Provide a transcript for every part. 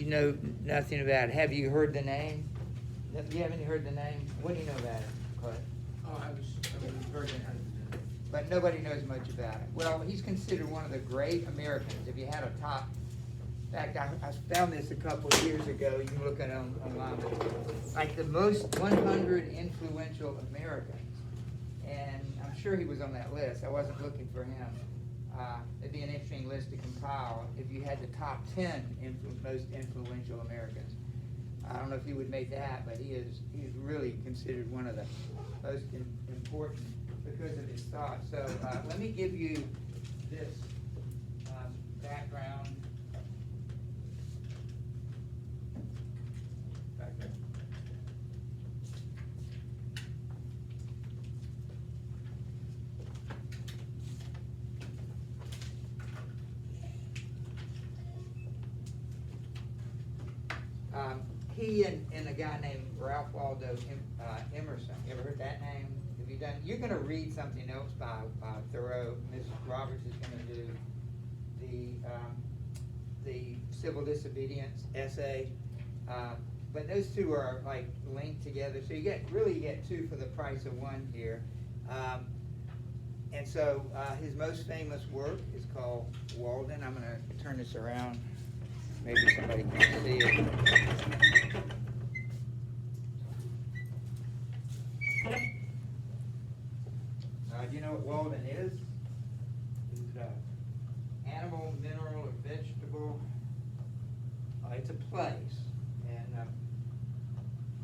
know nothing about it. Have you heard the name? You haven't heard the name? What do you know about it, Clay? Oh, I was very interested in it. But nobody knows much about it. Well, he's considered one of the great Americans. If you had a top, in fact, I found this a couple of years ago. You can look at it online. Like the most 100 influential Americans, and I'm sure he was on that list. I wasn't looking for him. It'd be an interesting list to compile if you had the top 10 most influential Americans. I don't know if he would make that, but he is really considered one of the most important because of his thoughts. So let me give you this background. Back there. He and a guy named Ralph Waldo Emerson. You ever heard that name? Have you done? You're going to read something else by Thoreau. Mrs. Roberts is going to do the civil disobedience essay. But those two are like linked together, so you get two for the price of one here. And so his most famous work is called Walden. I'm going to turn this around. Maybe somebody can see it. Do you know what Walden is? Is it an animal, mineral, or vegetable? It's a place. And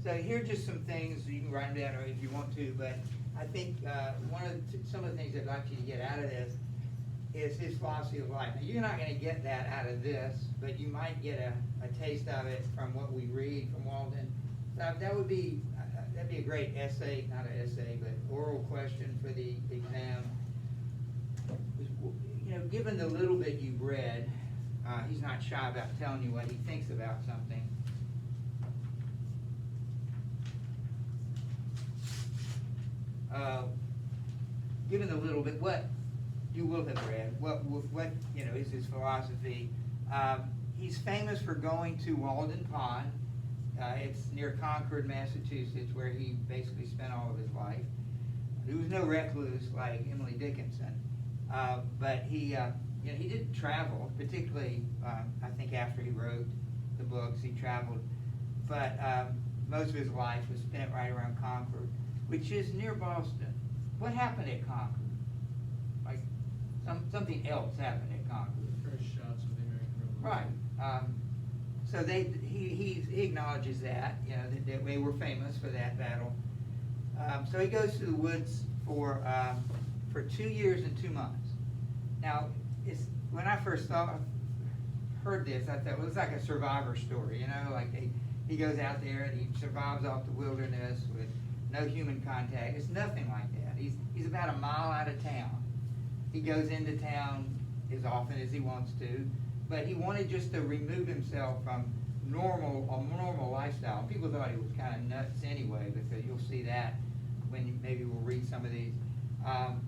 so here are just some things. You can write them down if you want to, but I think some of the things I'd like you to get out of this is his philosophy of life. Now, you're not going to get that out of this, but you might get a taste of it from what we read from Walden. That'd be a great essay, not an essay, but oral question for the exam. You know, given the little bit you've read, he's not shy about telling you what he thinks about something. Given the little bit, what you will have read, what is his philosophy? He's famous for going to Walden Pond. It's near Concord, Massachusetts, where he basically spent all of his life. He was no recluse like Emily Dickinson, but he did travel, particularly I think after he wrote the books, he traveled. But most of his life was spent right around Concord, which is near Boston. What happened at Concord? Like something else happened at Concord. The first shots of the American Revolution. Right. So he acknowledges that, that they were famous for that battle. So he goes to the woods for 2 years and 2 months. Now, when I first heard this, I thought, well, it's like a survivor story, like he goes out there and he survives off the wilderness with no human contact. It's nothing like that. He's about a mile out of town. He goes into town as often as he wants to, but he wanted just to remove himself from a normal lifestyle. People thought he was kind of nuts anyway, because you'll see that when maybe we'll read some of these.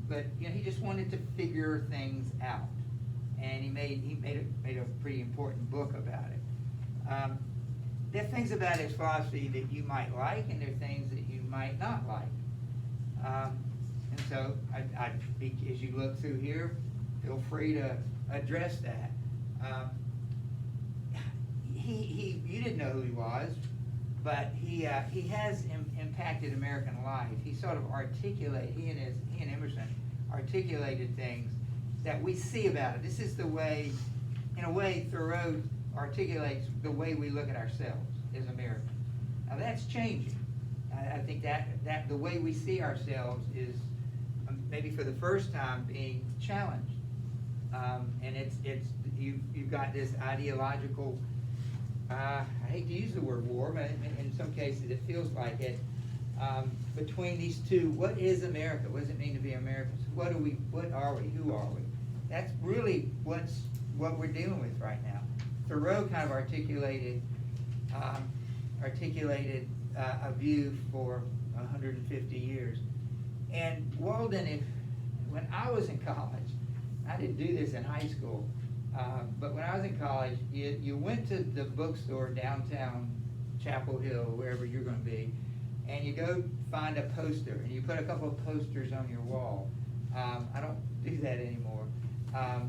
But he just wanted to figure things out, and he made a pretty important book about it. There are things about his philosophy that you might like, and there are things that you might not like. And so, as you look through here, feel free to address that. You didn't know who he was, but he has impacted American life. He sort of he and Emerson articulated things that we see about it. This is the way, in a way, Thoreau articulates the way we look at ourselves as Americans. Now that's changing. I think that the way we see ourselves is maybe for the first time being challenged, and you've got this ideological. I hate to use the word war, but in some cases it feels like it. Between these two, what is America? What does it mean to be Americans? What are we? Who are we? That's really what we're dealing with right now. Thoreau kind of articulated a view for 150 years. And Walden, when I was in college, I didn't do this in high school. But when I was in college, you went to the bookstore downtown Chapel Hill, wherever you're gonna be, and you go find a poster, and you put a couple of posters on your wall. I don't do that anymore.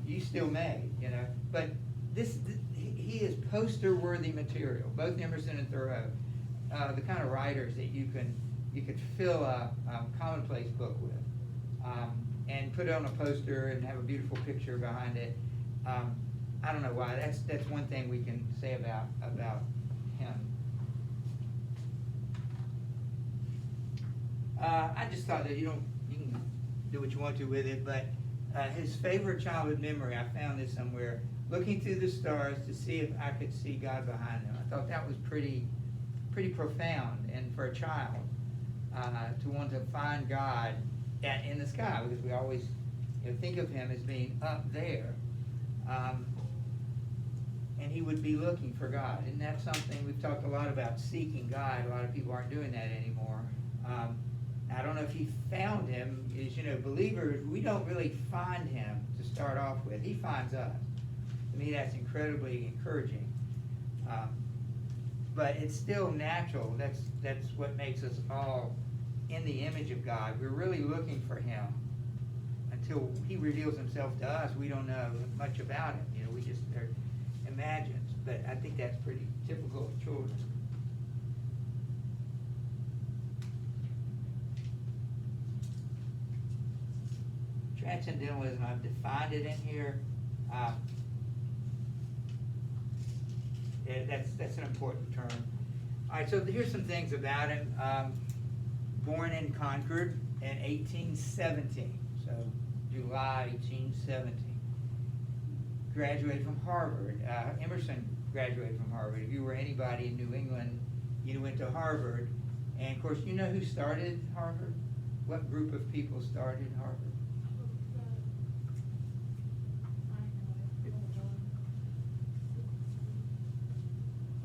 You still may, you know, but he is poster-worthy material, both Emerson and Thoreau. The kind of writers that you could fill a commonplace book with, and put it on a poster and have a beautiful picture behind it. I don't know why. That's one thing we can say about him. I just thought that you can do what you want to with it, but his favorite childhood memory, I found this somewhere, looking through the stars to see if I could see God behind them. I thought that was pretty profound, and for a child, to want to find God in the sky, because we always think of him as being up there. And he would be looking for God. And that's something we've talked a lot about, seeking God. A lot of people aren't doing that anymore. I don't know if he found him. As believers, we don't really find him to start off with. He finds us. To me, that's incredibly encouraging. But it's still natural. That's what makes us all in the image of God. We're really looking for him. Until he reveals himself to us, we don't know much about him. We just are imagines. But I think that's pretty typical of children. Transcendentalism, I've defined it in here. That's an important term. All right, so here's some things about him. Born in Concord in 1817, so July 1817. Graduated from Harvard. Emerson graduated from Harvard. If you were anybody in New England, you went to Harvard. And of course, you know who started Harvard? What group of people started Harvard?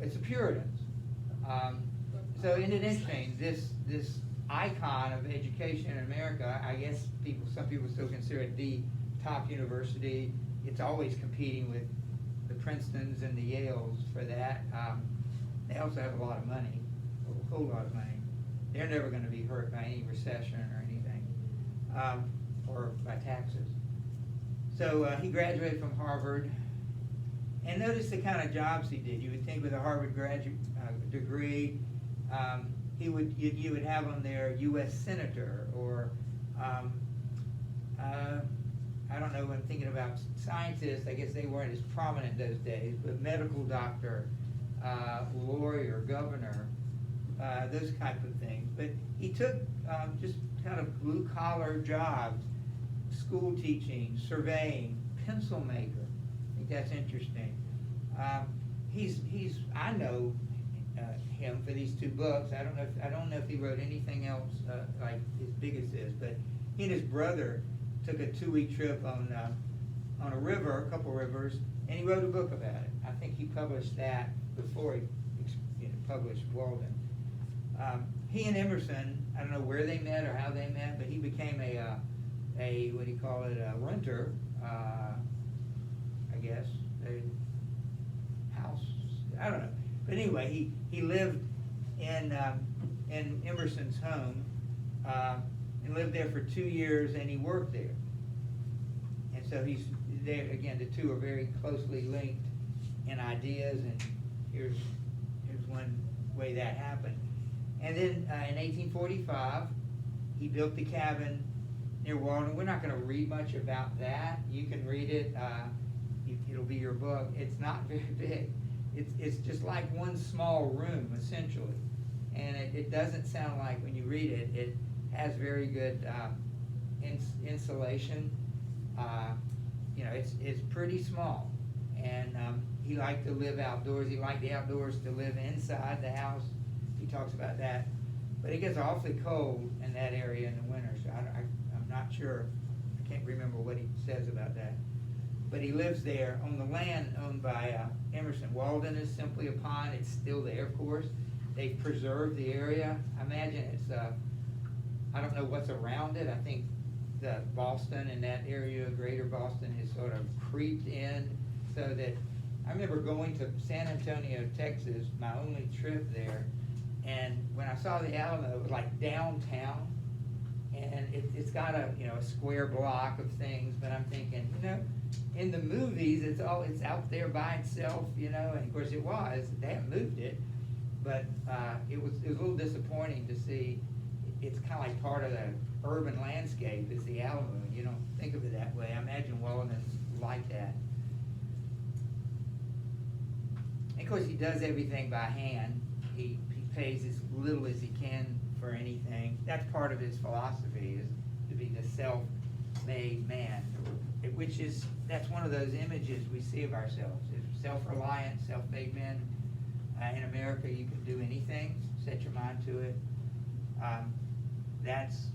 It's the Puritans. So isn't it interesting, this icon of education in America, I guess some people still consider it the top university. It's always competing with the Princetons and the Yales for that. They also have a lot of money, a whole lot of money. They're never going to be hurt by any recession or anything, or by taxes. So he graduated from Harvard. And notice the kind of jobs he did. You would think with a Harvard graduate degree, you would have him there U.S. Senator, or I don't know, when thinking about scientists, I guess they weren't as prominent those days, but medical doctor, lawyer, governor, those type of things. But he took just kind of blue-collar jobs, school teaching, surveying, pencil maker. I think that's interesting. I know him for these two books. I don't know if he wrote anything else like as big as this, but he and his brother took a 2-week trip on a river, a couple rivers, and he wrote a book about it. I think he published that before he published Walden. He and Emerson, I don't know where they met or how they met, but he became a what do you call it, a renter, I guess, a house, I don't know. But anyway, he lived in Emerson's home, and lived there for 2 years, and he worked there. And so he's there, again, the two are very closely linked in ideas, and here's one way that happened. And then in 1845, he built the cabin near Walden. We're not going to read much about that. You can read it. It'll be your book. It's not very big. It's just like one small room, essentially. And it doesn't sound like, when you read it, it has very good insulation. It's pretty small. And he liked to live outdoors. He liked the outdoors to live inside the house. He talks about that. But it gets awfully cold in that area in the winter, so I'm not sure. I can't remember what he says about that. But he lives there on the land owned by Emerson. Walden is simply a pond. It's still there, of course. They've preserved the area. I imagine it's, I don't know what's around it. I think the Boston and that area, greater Boston, has sort of creeped in so that, I remember going to San Antonio, Texas, my only trip there, and when I saw the Alamo, it was like downtown, and it's got a, you know, a square block of things, but I'm thinking, you know, in the movies, it's out there by itself, you know, and of course it was, they haven't moved it, but, it was a little disappointing to see, it's kinda like part of the urban landscape, is the Alamo, and you don't think of it that way. I imagine Walden's like that. And of course, he does everything by hand. He pays as little as he can for anything. That's part of his philosophy, is to be the self-made man, that's one of those images we see of ourselves. As self-reliant, self-made men. In America, you can do anything, set your mind to it. That's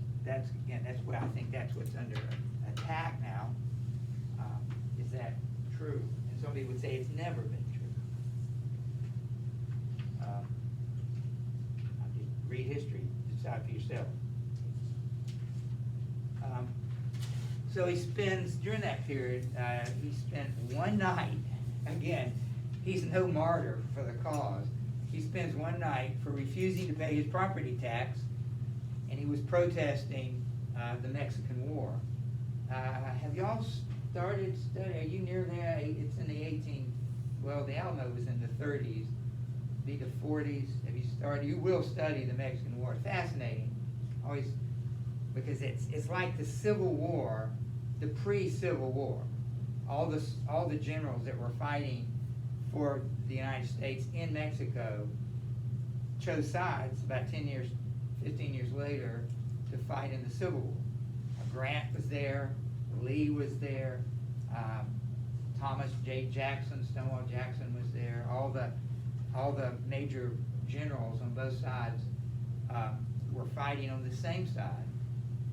what I think, that's what's under attack now. Is that true? And somebody would say it's never been true. Just read history, decide for yourself. So he spends, during that period, he spent one night, again, he's no martyr for the cause. He spends one night for refusing to pay his property tax, and he was protesting the Mexican War. Have y'all started studying? Are you near there? It's in the Alamo was in the 30s, be the 40s. Have you started? You will study the Mexican War. Fascinating, always, because it's like the Civil War, the pre-Civil War. All the generals that were fighting for the United States in Mexico chose sides about 10 years, 15 years later to fight in the Civil War. Grant was there, Lee was there, Thomas J. Jackson, Stonewall Jackson was there. All the major generals on both sides were fighting on the same side,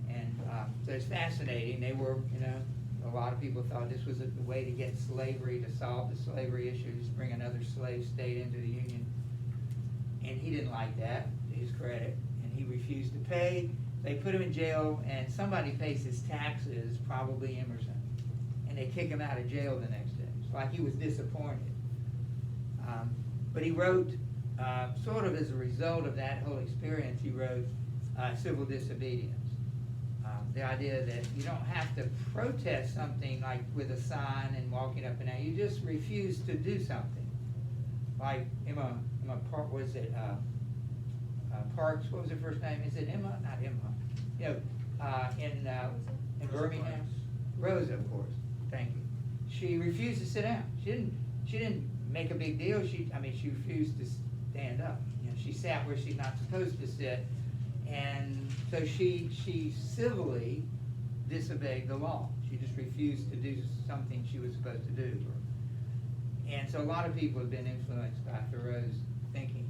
and so it's fascinating. They were, you know, a lot of people thought this was a way to get slavery, to solve the slavery issue, just bring another slave state into the Union. And he didn't like that, to his credit, and he refused to pay. They put him in jail, and somebody pays his taxes, probably Emerson, and they kick him out of jail the next day. It's like he was disappointed. But he wrote, sort of as a result of that whole experience, he wrote Civil Disobedience. The idea that you don't have to protest something like with a sign and walking up and down. You just refuse to do something. Like Emma was it Parks? What was her first name? Is it Emma? Not Emma. You know, in Birmingham. Rosa, of course. Thank you. She refused to sit down. She didn't make a big deal. She refused to stand up. You know, she sat where she's not supposed to sit. And so she civilly disobeyed the law. She just refused to do something she was supposed to do. And so a lot of people have been influenced by Thoreau's thinking.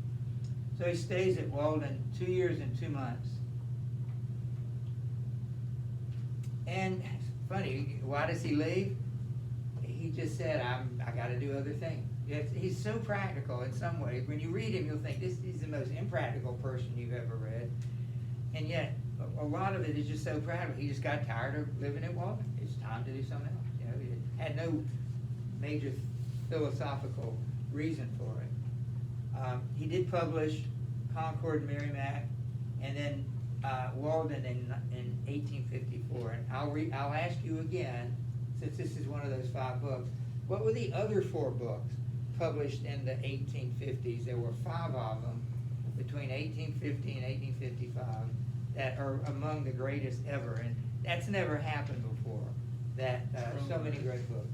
So he stays at Walden 2 years and 2 months. And it's funny, why does he leave? He just said, I got to do other things. He's so practical in some ways. When you read him, you'll think this is the most impractical person you've ever read. And yet, a lot of it is just so practical. He just got tired of living at Walden. It's time to do something else. You know, he had no major philosophical reason for it. He did publish Concord and Merrimack, and then Walden in 1854. And I'll ask you again, since this is one of those 5 books, what were the other 4 books published in the 1850s? There were 5 of them between 1850 and 1855 that are among the greatest ever, and that's never happened before. That so many great books.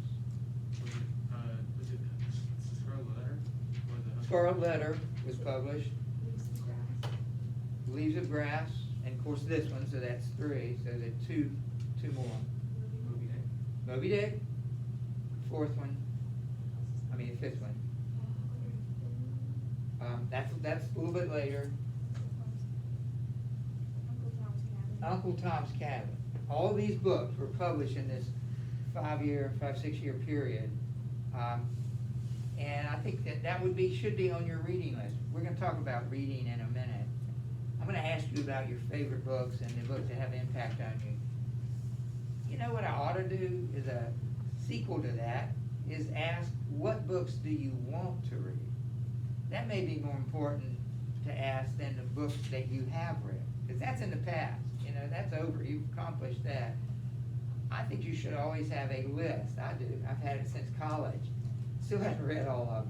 Was it Scarlet Letter? Scarlet Letter was published. Leaves of Grass, and of course this one, so that's 3. So there are two more. Moby Dick. Moby Dick, 4th one. I mean the 5th one. That's a little bit later. Uncle Tom's Cabin. All these books were published in this 5-6 year period. And I think that should be on your reading list. We're going to talk about reading in a minute. I'm going to ask you about your favorite books and the books that have impact on you. You know what I ought to do is a sequel to that is ask, what books do you want to read? That may be more important to ask than the books that you have read, because that's in the past. You know, that's over. You've accomplished that. I think you should always have a list. I do. I've had it since college. Still haven't read all of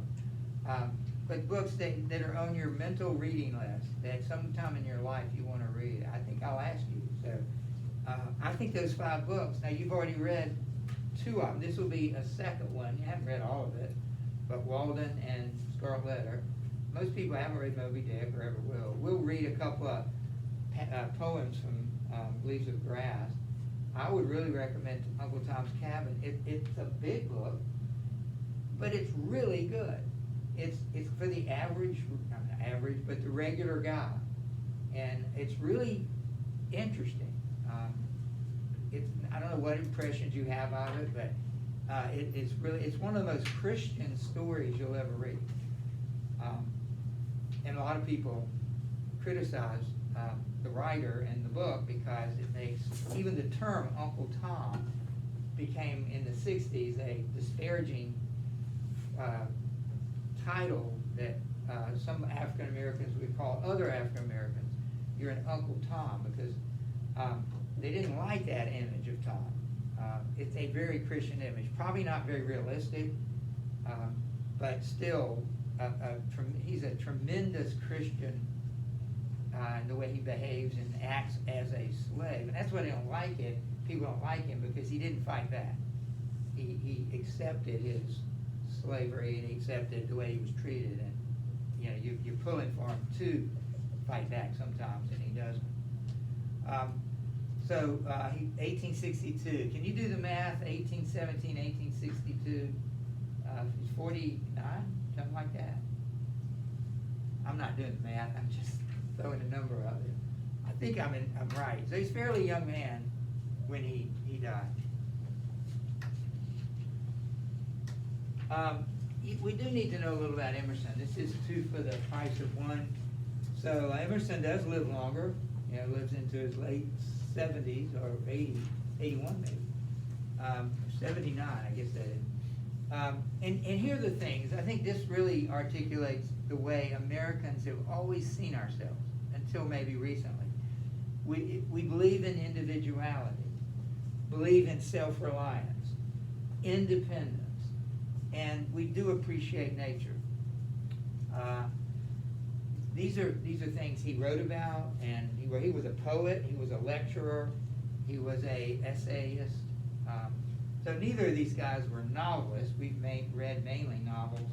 them. But books that are on your mental reading list, that sometime in your life you want to read, I think I'll ask you. So I think those 5 books, now you've already read 2 of them. This will be a second one. You haven't read all of it, but Walden and Scarlet Letter. Most people haven't read Moby Dick or ever will. We'll read a couple of poems from Leaves of Grass. I would really recommend Uncle Tom's Cabin. It's a big book, but it's really good. It's for the average, not average, but the regular guy, and it's really interesting. I don't know what impressions you have of it, but it's one of the most Christian stories you'll ever read. And a lot of people criticize the writer and the book because it makes, even the term Uncle Tom became in the 60s a disparaging title that some African Americans would call other African Americans. You're an Uncle Tom, because they didn't like that image of Tom. It's a very Christian image, probably not very realistic, but still, he's a tremendous Christian in the way he behaves and acts as a slave. And that's why they don't like it. People don't like him because he didn't fight back. He accepted his slavery, and he accepted the way he was treated. And you know, you're pulling for him to fight back sometimes, and he doesn't. So 1862. Can you do the math? 1817, 1862. He's 49, something like that. I'm not doing the math. I'm just throwing a number out there. I think I'm right. So he's a fairly young man when he died. We do need to know a little about Emerson. This is 2 for the price of 1. So Emerson does live longer. You know, lives into his late 70s or 80, 81 maybe. 79, I guess that is. And here are the things. I think this really articulates the way Americans have always seen ourselves until maybe recently. We believe in individuality, believe in self-reliance, independence, and we do appreciate nature. These are things he wrote about, and he was a poet, he was a lecturer, he was a essayist. So neither of these guys were novelists. We've read mainly novels.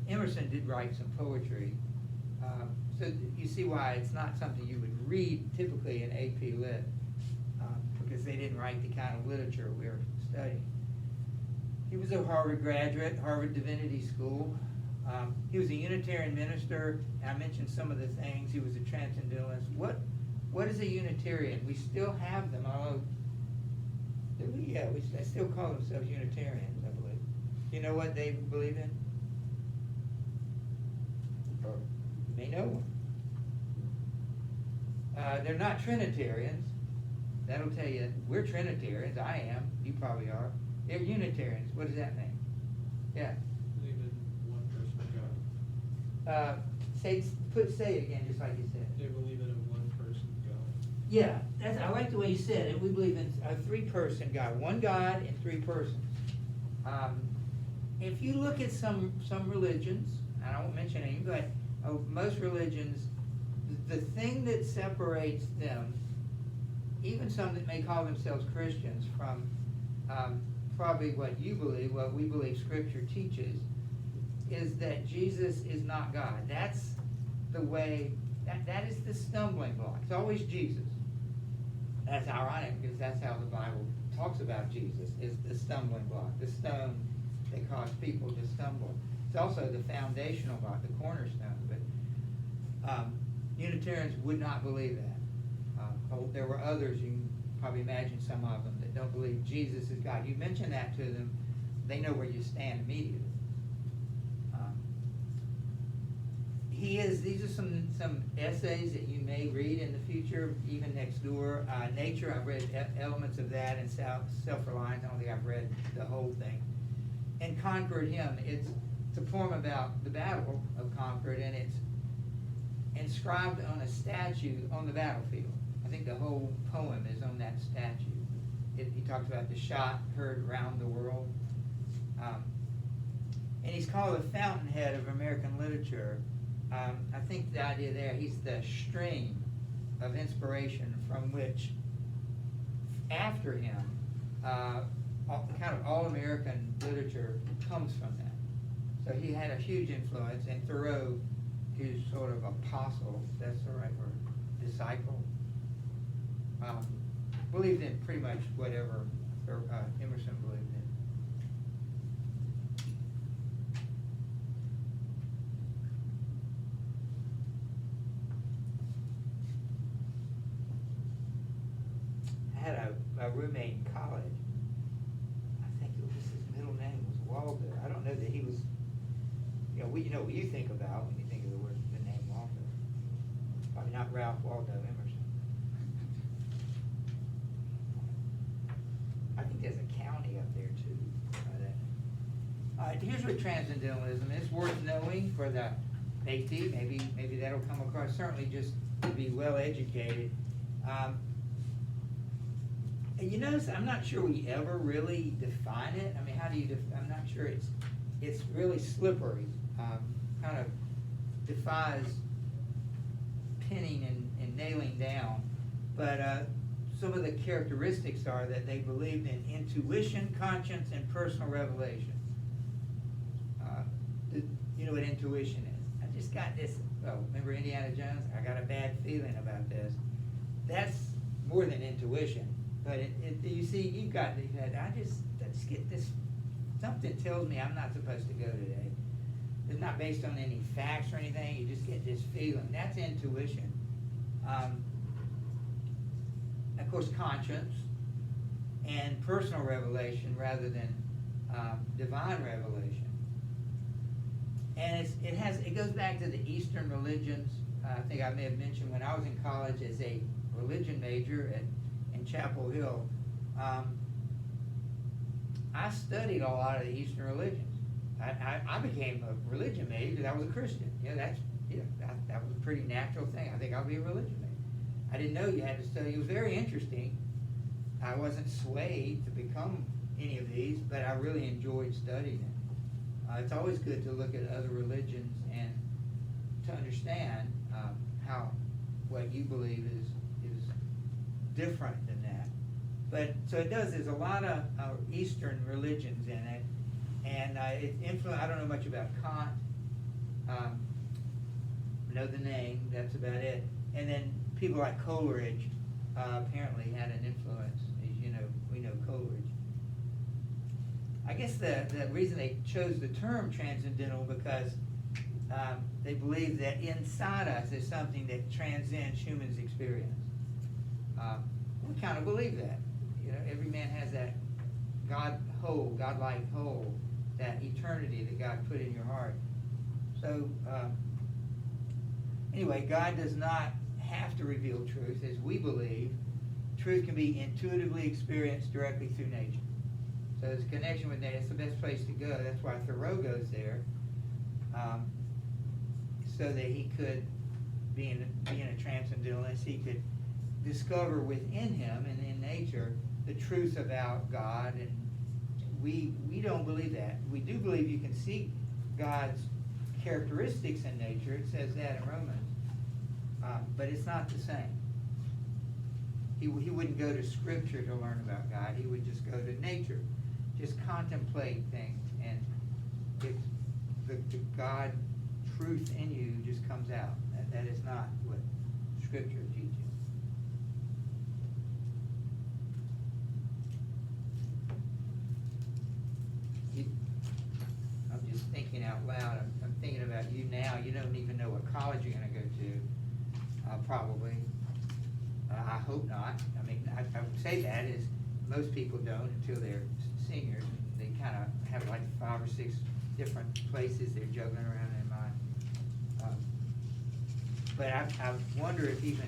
Emerson did write some poetry. So you see why it's not something you would read typically in AP Lit, because they didn't write the kind of literature we're studying. He was a Harvard graduate, Harvard Divinity School. He was a Unitarian minister, and I mentioned some of the things. He was a Transcendentalist. What is a Unitarian? We still have them, although, do we? Yeah, they still call themselves Unitarians, I believe. Do you know what they believe in? Or you may know one. They're not Trinitarians. That'll tell you, we're Trinitarians. I am. You probably are. They're Unitarians. What does that mean? Yeah. Believe in one person God. Say it again, just like you said. They believe in a one person God. Yeah, I like the way you said it. We believe in a 3-person God, one God in 3 persons. If you look at some religions, and I won't mention any, but most religions, the thing that separates them, even some that may call themselves Christians, from probably what you believe, what we believe Scripture teaches, is that Jesus is not God. That's the way, that is the stumbling block. It's always Jesus. That's ironic, because that's how the Bible talks about Jesus, is the stumbling block, the stone that caused people to stumble. It's also the foundational block, the cornerstone. But Unitarians would not believe that. There were others, you can probably imagine some of them, that don't believe Jesus is God. You mention that to them, they know where you stand immediately. These are some essays that you may read in the future, even next door. Nature, I've read elements of that, and self-reliance. I don't think I've read the whole thing. and conquered him. It's a poem about the battle of Concord, and it's inscribed on a statue on the battlefield. I think the whole poem is on that statue. He talks about the shot heard around the world. And he's called the fountainhead of American literature. I think the idea there, he's the stream of inspiration from which, after him, kind of all American literature comes from that. So he had a huge influence, and Thoreau, his sort of apostle, if that's the right word, disciple, believed in pretty much whatever Emerson believed in. I had a roommate in college. I think his middle name was Walden. I don't know that he was, you know what you think about when you think of the name Walden. Probably not Ralph Waldo Emerson. I think there's a county up there too. Here's what transcendentalism is. Worth knowing for the safety. Maybe that'll come across. Certainly, just to be well educated. And you notice, I'm not sure we ever really define it. I mean, how do you? I'm not sure. It's really slippery. Kind of defies pinning and nailing down. But some of the characteristics are that they believed in intuition, conscience, and personal revelation. You know what intuition is? I just got this. Oh, remember Indiana Jones? I got a bad feeling about this. That's more than intuition. But you see, you've got, I just get this, something tells me I'm not supposed to go today. It's not based on any facts or anything, you just get this feeling. That's intuition. Of course, conscience and personal revelation rather than divine revelation. And it goes back to the Eastern religions. I think I may have mentioned when I was in college as a religion major in Chapel Hill, I studied a lot of the Eastern religions. I became a religion major because I was a Christian. That was a pretty natural thing. I think I'll be a religion major. I didn't know you had to study. It was very interesting. I wasn't swayed to become any of these, but I really enjoyed studying it. It's always good to look at other religions and to understand how what you believe is different than that. But so it does. There's a lot of Eastern religions in it, and it influenced. I don't know much about Kant. Know the name. That's about it. And then people like Coleridge apparently had an influence. As you know, we know Coleridge. I guess the reason they chose the term transcendental because they believe that inside us is something that transcends humans' experience. We kind of believe that. Every man has that God-like whole, that eternity that God put in your heart. So, anyway, God does not have to reveal truth, as we believe. Truth can be intuitively experienced directly through nature. So there's a connection with that. It's the best place to go. That's why Thoreau goes there, so that he could, being a transcendentalist, he could discover within him and in nature the truth about God. And we don't believe that. We do believe you can see God's characteristics in nature. It says that in Romans, but it's not the same. He wouldn't go to Scripture to learn about God. He would just go to nature, just contemplate things, and the God truth in you just comes out. That is not what Scripture teaches. I'm just thinking out loud. I'm thinking about you now. You don't even know what college you're going to go to, probably. I hope not. I mean, I would say that is most people don't until they're seniors. They kind of have like 5 or 6 different places they're juggling around in mind. But I wonder if even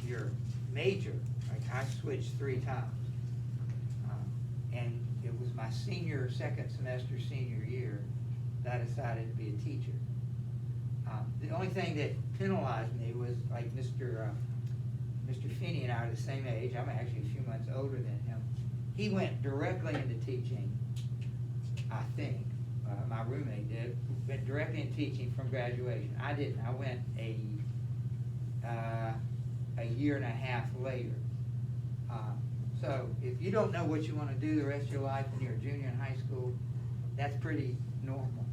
your major, like I switched 3 times, and it was my second semester senior year, that I decided to be a teacher. The only thing that penalized me was like Mr. Finney and I are the same age. I'm actually a few months older than him. He went directly into teaching, I think. My roommate went directly into teaching from graduation. I didn't. I went a year and a half later. So if you don't know what you want to do the rest of your life when you're a junior in high school, that's pretty normal.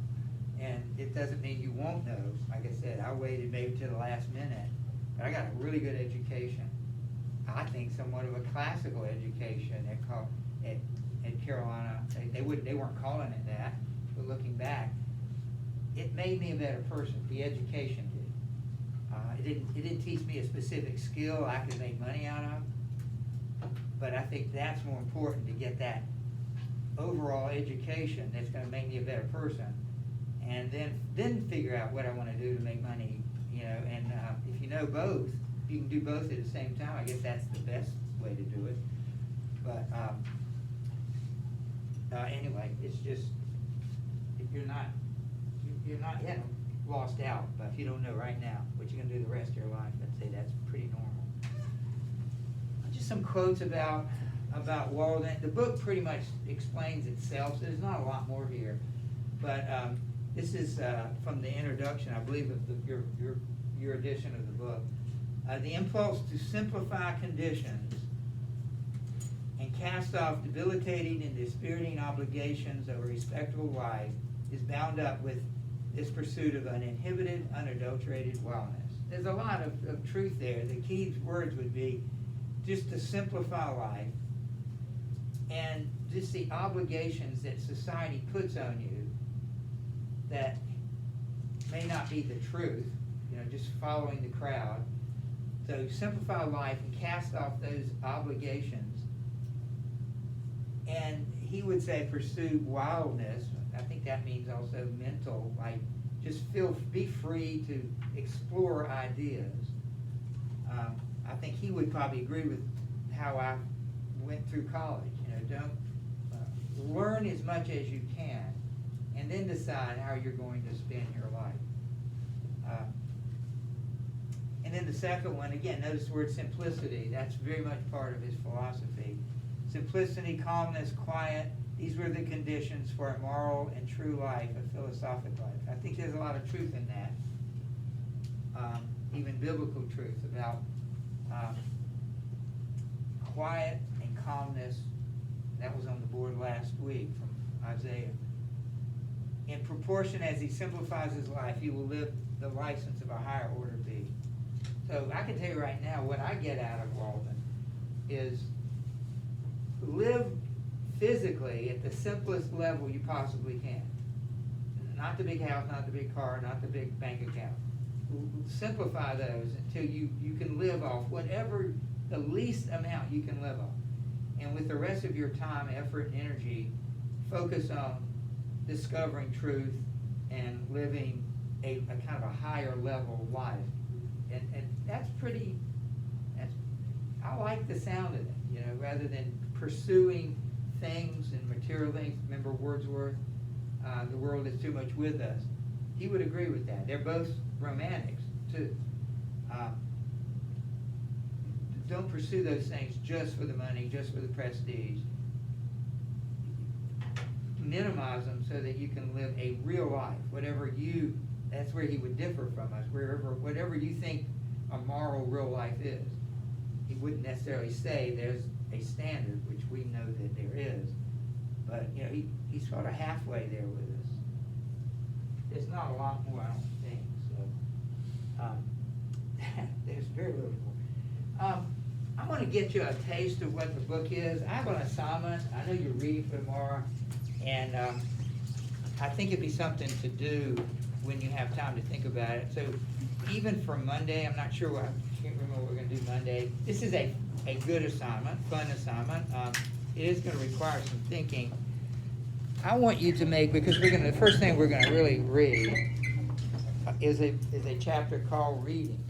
And it doesn't mean you won't know. Like I said, I waited maybe to the last minute, but I got a really good education. I think somewhat of a classical education at Carolina. They weren't calling it that, but looking back, it made me a better person. The education did. It didn't teach me a specific skill I could make money out of, but I think that's more important, to get that overall education that's going to make me a better person, and then figure out what I want to do to make money. And if you know both, you can do both at the same time. I guess that's the best way to do it. But anyway, it's just, if you're not yet lost out, but if you don't know right now what you're going to do the rest of your life, I'd say that's pretty normal. Just some quotes about Walden. The book pretty much explains itself, so there's not a lot more here. But this is from the introduction, I believe, of your edition of the book. The impulse to simplify conditions and cast off debilitating and dispiriting obligations of a respectable life is bound up with this pursuit of uninhibited, unadulterated wildness. There's a lot of truth there. The key words would be just to simplify life, and just the obligations that society puts on you that may not be the truth, just following the crowd. So simplify life and cast off those obligations. And he would say pursue wildness. I think that means also mental, like just be free to explore ideas. I think he would probably agree with how I went through college. Don't learn as much as you can, and then decide how you're going to spend your life. And then the second one, again, notice the word simplicity. That's very much part of his philosophy. Simplicity, calmness, quiet, these were the conditions for a moral and true life, a philosophic life. I think there's a lot of truth in that, even biblical truth about quiet and calmness. That was on the board last week from Isaiah. In proportion as he simplifies his life, he will live the license of a higher order being. So I can tell you right now, what I get out of Walden is live physically at the simplest level you possibly can. Not the big house, not the big car, not the big bank account. Simplify those until you can live off whatever, the least amount you can live off. And with the rest of your time, effort, and energy, focus on discovering truth and living a kind of a higher level life. And that's I like the sound of it, rather than pursuing things and material things. Remember Wordsworth, the world is too much with us. He would agree with that. They're both romantics, too. Don't pursue those things just for the money, just for the prestige. Minimize them so that you can live a real life, that's where he would differ from us, whatever you think a moral real life is. He wouldn't necessarily say there's a standard, which we know that there is, but he's sort of halfway there with us. There's not a lot more, I don't think, so there's very little more. I'm going to get you a taste of what the book is. I have an assignment. I know you're reading for tomorrow, and I think it'd be something to do when you have time to think about it. So even for Monday, I'm not sure I can't remember what we're going to do Monday. This is a good assignment, fun assignment. It is going to require some thinking. I want you to make, because the first thing we're going to really read is a chapter called Reading.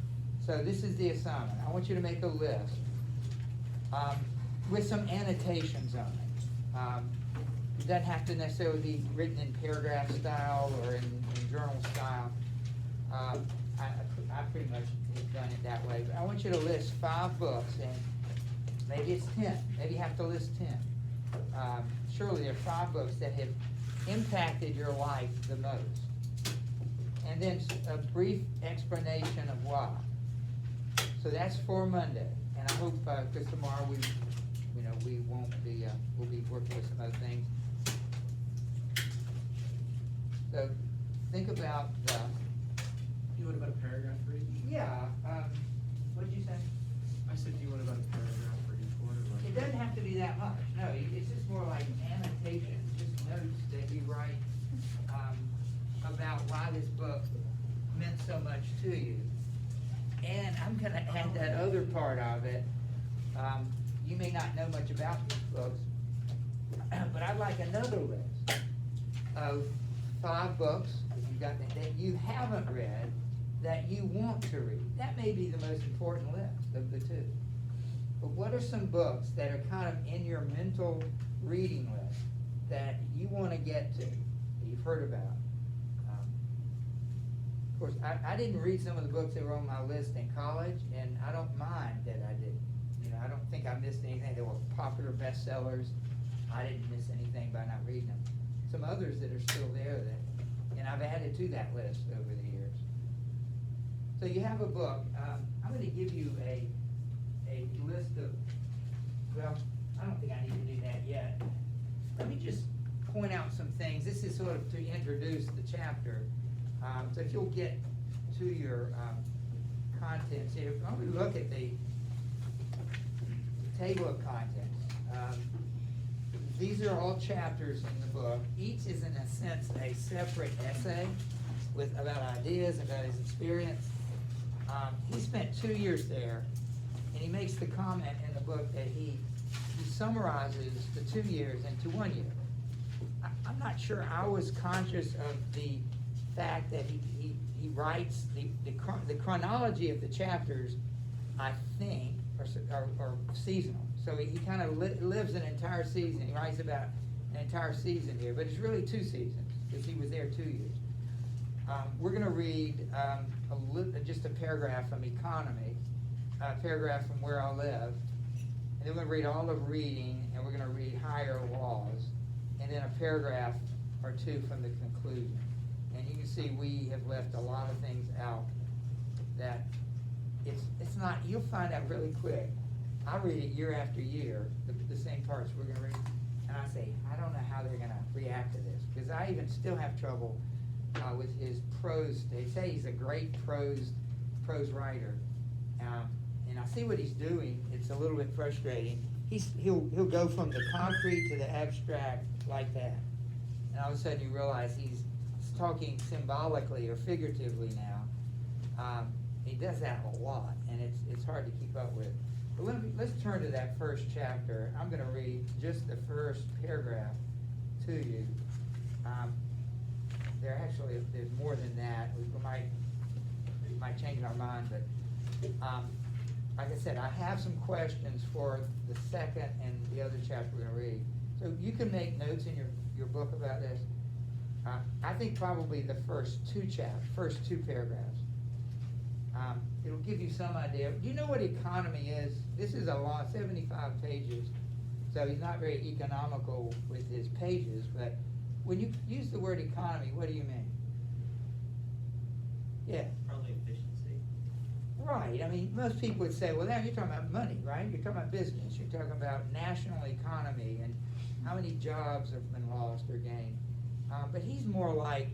So this is the assignment. I want you to make a list with some annotations on it. It doesn't have to necessarily be written in paragraph style or in journal style. I pretty much have done it that way, but I want you to list 5 books, and maybe it's 10, maybe you have to list 10. Surely there are 5 books that have impacted your life the most. And then a brief explanation of why. So that's for Monday, and I hope, because tomorrow we won't be, we'll be working with some other things. So think about You want about a paragraph for each? yeah, what'd you say? I said, do you want about a paragraph for each one, or It like? doesn't have to be that much, no, it's just more like annotations, just notes that you write, about why this book meant so much to you. And I'm gonna add that other part of it. You may not know much about these books, but I'd like another list of 5 books, if you got that you haven't read, that you want to read. That may be the most important list of the 2. But what are some books that are kind of in your mental reading list that you want to get to, that you've heard about? Of course, I didn't read some of the books that were on my list in college, and I don't mind that I didn't. I don't think I missed anything. They were popular bestsellers. I didn't miss anything by not reading them. Some others that are still there and I've added to that list over the years. So you have a book. I'm going to give you a list of, well, I don't think I need to do that yet. Let me just point out some things. This is sort of to introduce the chapter. So if you'll get to your contents here, when we look at the table of contents, these are all chapters in the book. Each is in a sense a separate essay with about ideas, about his experience. He spent 2 years there, and he makes the comment in the book that he summarizes the 2 years into 1 year. I'm not sure I was conscious of the fact that he writes the chronology of the chapters, I think, are seasonal. So he kind of lives an entire season. He writes about an entire season here, but it's really 2 seasons because he was there 2 years. We're going to read just a paragraph from economy, a paragraph from where I live, and then we're going to read all of reading, and we're going to read higher laws, and then a paragraph or 2 from the conclusion. And you can see we have left a lot of things out that it's not, you'll find out really quick. I read it year after year, the same parts we're gonna read, and I say, I don't know how they're gonna react to this, because I even still have trouble with his prose. They say he's a great prose writer, and I see what he's doing. It's a little bit frustrating. He'll go from the concrete to the abstract like that, and all of a sudden you realize he's talking symbolically or figuratively now. He does that a lot, and it's hard to keep up with. But let's turn to that first chapter. I'm going to read just the first paragraph to you. There's more than that. We might change our mind, but like I said, I have some questions for the second and the other chapter we're going to read. So you can make notes in your book about this. I think probably the first 2 paragraphs. It'll give you some idea. Do you know what economy is? This is a long, 75 pages, so he's not very economical with his pages, but when you use the word economy, what do you mean? Yeah. Probably efficiency. Right. I mean, most people would say, well, now you're talking about money, right? You're talking about business. You're talking about national economy and how many jobs have been lost or gained. But he's more like,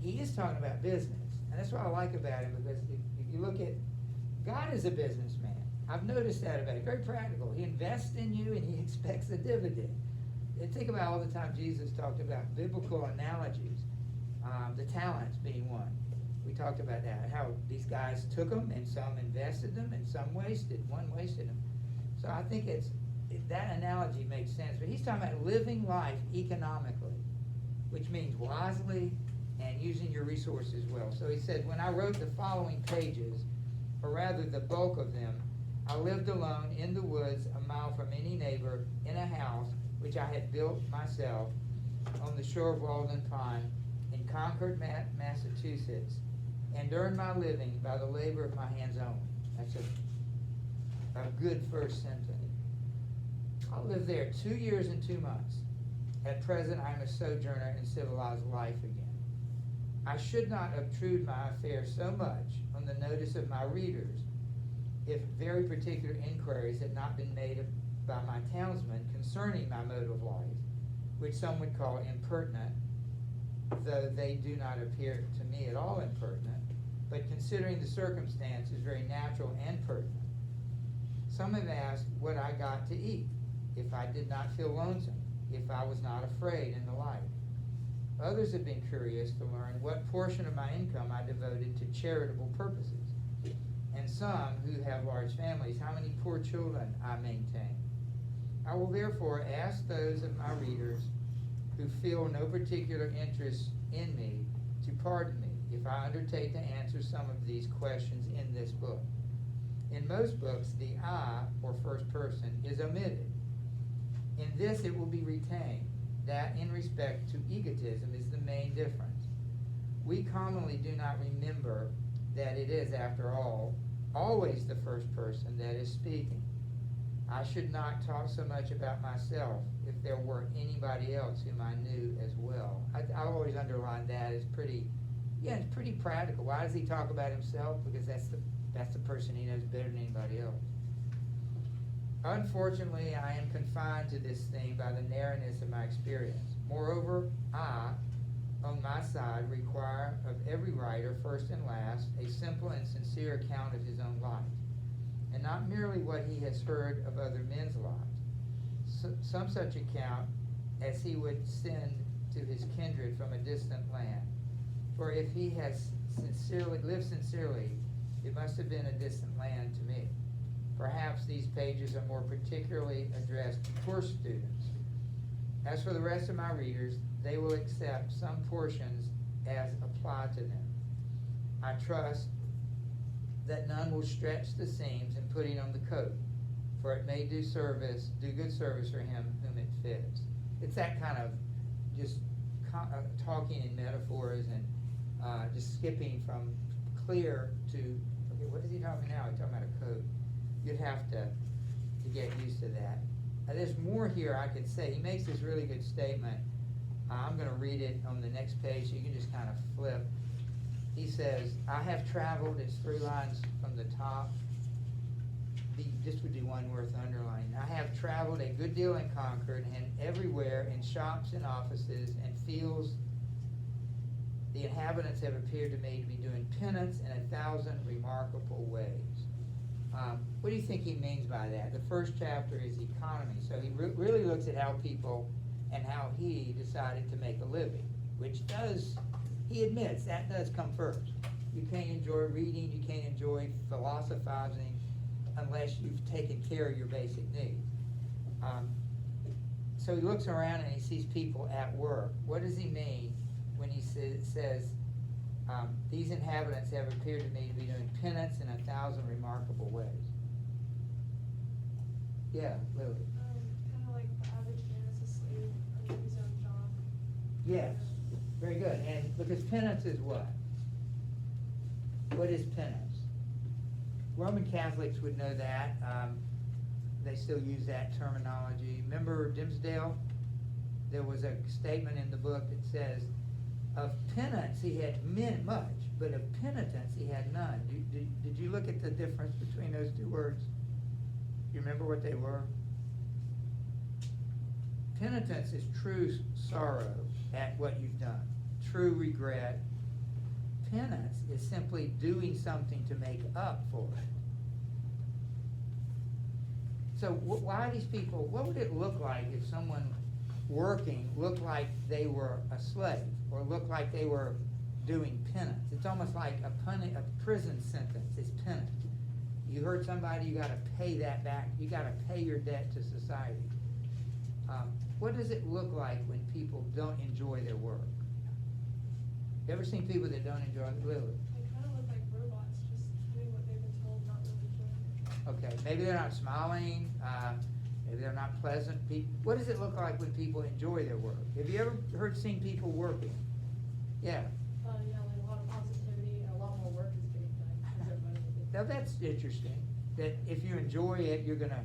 he is talking about business. And that's what I like about him, because if you look at, God is a businessman. I've noticed that about him. Very practical. He invests in you and he expects a dividend. And think about all the time Jesus talked about biblical analogies, the talents being one. We talked about that, how these guys took them and some invested them and some wasted. One wasted them. So I think that analogy makes sense. But he's talking about living life economically, which means wisely and using your resources well. So he said, when I wrote the following pages, or rather the bulk of them, I lived alone in the woods, a mile from any neighbor, in a house which I had built myself. on the shore of Walden Pond in Concord, Massachusetts, and earn my living by the labor of my hands only. That's a good first sentence. I'll live there 2 years and 2 months. At present, I am a sojourner in civilized life again. I should not obtrude my affairs so much on the notice of my readers if very particular inquiries had not been made by my townsmen concerning my mode of life, which some would call impertinent, though they do not appear to me at all impertinent, but considering the circumstances, very natural and pertinent. Some have asked what I got to eat, if I did not feel lonesome, if I was not afraid, and the like. Others have been curious to learn what portion of my income I devoted to charitable purposes, and some who have large families, how many poor children I maintain. I will therefore ask those of my readers who feel no particular interest in me to pardon me if I undertake to answer some of these questions in this book. In most books, the I, or first person, is omitted. In this, it will be retained. That, in respect to egotism, is the main difference. We commonly do not remember that it is, after all, always the first person that is speaking. I should not talk so much about myself if there were anybody else whom I knew as well. I always underline that as pretty, it's pretty practical. Why does he talk about himself? Because that's the person he knows better than anybody else. Unfortunately, I am confined to this theme by the narrowness of my experience. Moreover, I, on my side, require of every writer, first and last, a simple and sincere account of his own life, and not merely what he has heard of other men's lives. Some such account as he would send to his kindred from a distant land. For if he has lived sincerely, it must have been a distant land to me. Perhaps these pages are more particularly addressed to poor students. As for the rest of my readers, they will accept some portions as applied to them. I trust that none will stretch the seams in putting on the coat, for it may do good service for him whom it fits. It's that kind of just talking in metaphors and just skipping from clear to, okay, what is he talking now? He's talking about a coat. You'd have to get used to that. There's more here I could say. He makes this really good statement. I'm going to read it on the next page, so you can just kind of flip. He says, I have traveled, it's 3 lines from the top. This would be one worth underlining. I have traveled a good deal in Concord, and everywhere in shops and offices and fields, the inhabitants have appeared to me to be doing penance in 1,000 remarkable ways. What do you think he means by that? The first chapter is economy, so he really looks at how people and how he decided to make a living, which he admits, that does come first. You can't enjoy reading, you can't enjoy philosophizing unless you've taken care of your basic needs. So he looks around and he sees people at work. What does he mean when he says these inhabitants have appeared to me to be doing penance in 1,000 remarkable ways? Yeah, Lily. Kind of like the average man is a slave under his own job. Yes, very good. And because penance is what? What is penance? Roman Catholics would know that. They still use that terminology. Remember Dimsdale? There was a statement in the book that says, of penance he had much, but of penitence he had none. Did you look at the difference between those two words? Do you remember what they were? Penitence is true sorrow at what you've done, true regret. Penance is simply doing something to make up for it. So why these people, what would it look like if someone working looked like they were a slave or looked like they were doing penance? It's almost like a prison sentence is penance. You hurt somebody, you got to pay that back. You got to pay your debt to society. What does it look like when people don't enjoy their work? You ever seen people that don't enjoy it? Lily? They kind of look like robots, just doing what they've been told, not really doing it. Okay, maybe they're not smiling. Maybe they're not pleasant people. What does it look like when people enjoy their work? Have you ever seen people working? Yeah. Yeah, like a lot of positivity and a lot more work is getting done. 'Cause everybody will get- Now that's interesting, that if you enjoy it, you're gonna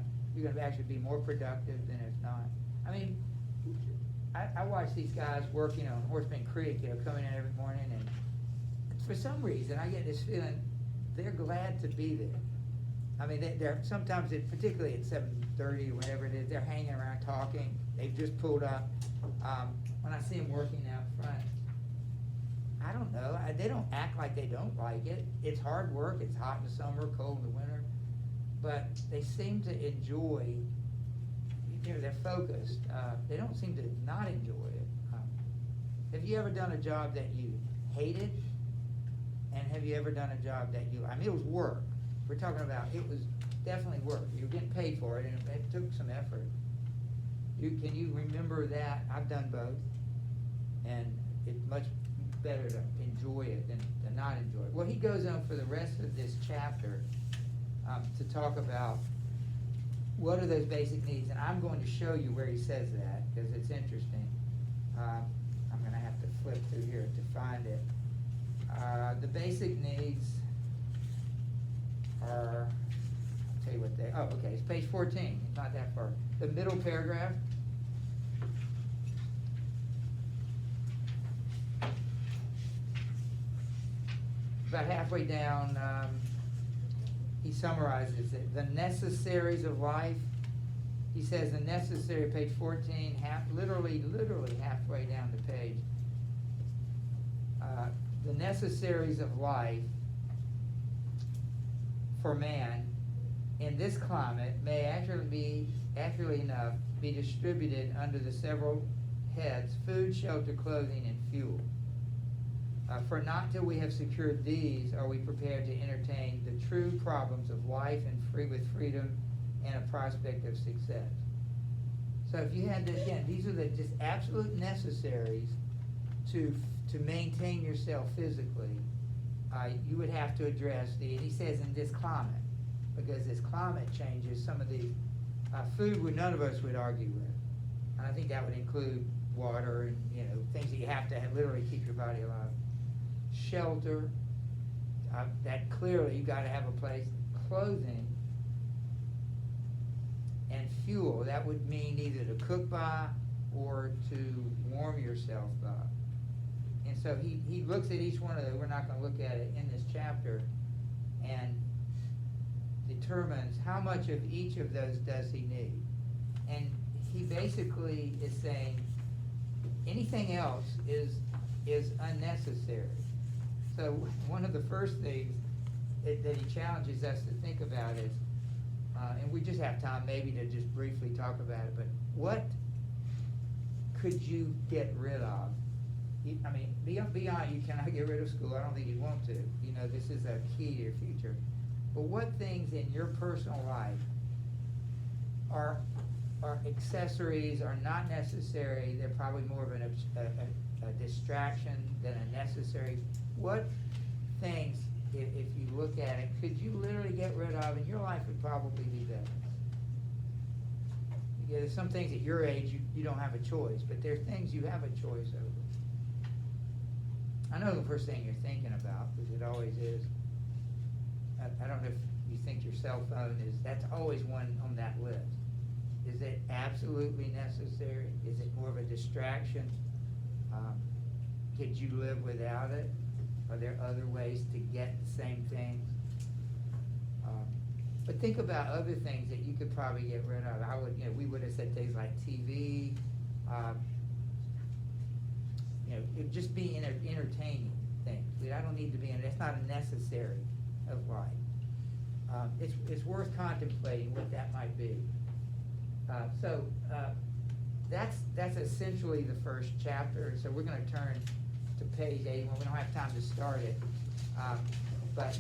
actually be more productive than if not. I mean, I watch these guys working on Horseman Creek, coming in every morning, and for some reason, I get this feeling they're glad to be there. I mean, they're sometimes, particularly at 7:30 or whatever it is, they're hanging around talking, they've just pulled up. When I see them working out front, I don't know, they don't act like they don't like it. It's hard work, it's hot in the summer, cold in the winter, but they seem to enjoy, they're focused. They don't seem to not enjoy it. Have you ever done a job that you hated? And have you ever done a job that I mean, it was work. We're talking about, it was definitely work. You're getting paid for it, and it took some effort. Can you remember that? I've done both, and it's much better to enjoy it than to not enjoy it. Well, he goes on for the rest of this chapter to talk about what are those basic needs, and I'm going to show you where he says that, because it's interesting. I'm going to have to flip through here to find it. The basic needs are, I'll tell you what okay, it's page 14, it's not that far. The middle paragraph. About halfway down, he summarizes it. The necessaries of life, he says the necessary, page 14, literally halfway down the page. The necessaries of life for man in this climate may accurately enough be distributed under the several heads: food, shelter, clothing, and fuel. For not till we have secured these are we prepared to entertain the true problems of life and with freedom and a prospect of success. So if you had to, again, these are the just absolute necessaries to maintain yourself physically. You would have to address and he says in this climate, because this climate changes some of the food none of us would argue with. And I think that would include water and, things that you have to literally keep your body alive. Shelter, that clearly you gotta have a place. Clothing and fuel, that would mean either to cook by or to warm yourself by. And so he looks at each one of those, we're not gonna look at it in this chapter, and determines how much of each of those does he need. And he basically is saying anything else is unnecessary. So one of the first things that he challenges us to think about is, and we just have time maybe to just briefly talk about it, but what could you get rid of? I mean, beyond you cannot get rid of school, I don't think you want to. This is a key to your future. But what things in your personal life are accessories, are not necessary, they're probably more of a distraction than a necessary? What things, if you look at it, could you literally get rid of and your life would probably be better? There's some things at your age you don't have a choice, but there are things you have a choice over. I know the first thing you're thinking about, because it always is. I don't know if you think your cell phone that's always one on that list. Is it absolutely necessary? Is it more of a distraction? Could you live without it? Are there other ways to get the same things? But think about other things that you could probably get rid of. We would have said things like TV, it'd just be entertaining things. I don't need to be that's not a necessary of life. It's worth contemplating what that might be. So that's essentially the first chapter. So we're going to turn to page 81. We don't have time to start it, but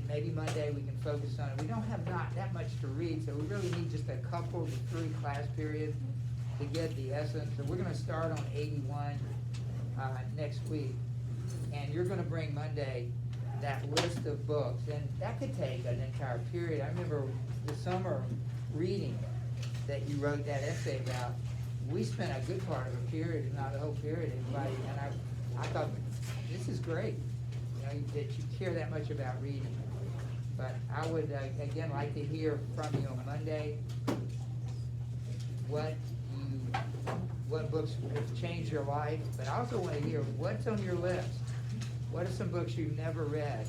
maybe Monday we can focus on it. We don't have not that much to read, so we really need just a couple to 3 class periods to get the essence. So we're going to start on 81 next week, and you're going to bring Monday that list of books, and that could take an entire period. I remember the summer reading that you wrote that essay about, we spent a good part of a period, if not the whole period, inviting, and I thought, this is great, you know, that you care that much about reading. But I would, again, like to hear from you on Monday, what books have changed your life, but I also want to hear what's on your list. What are some books you've never read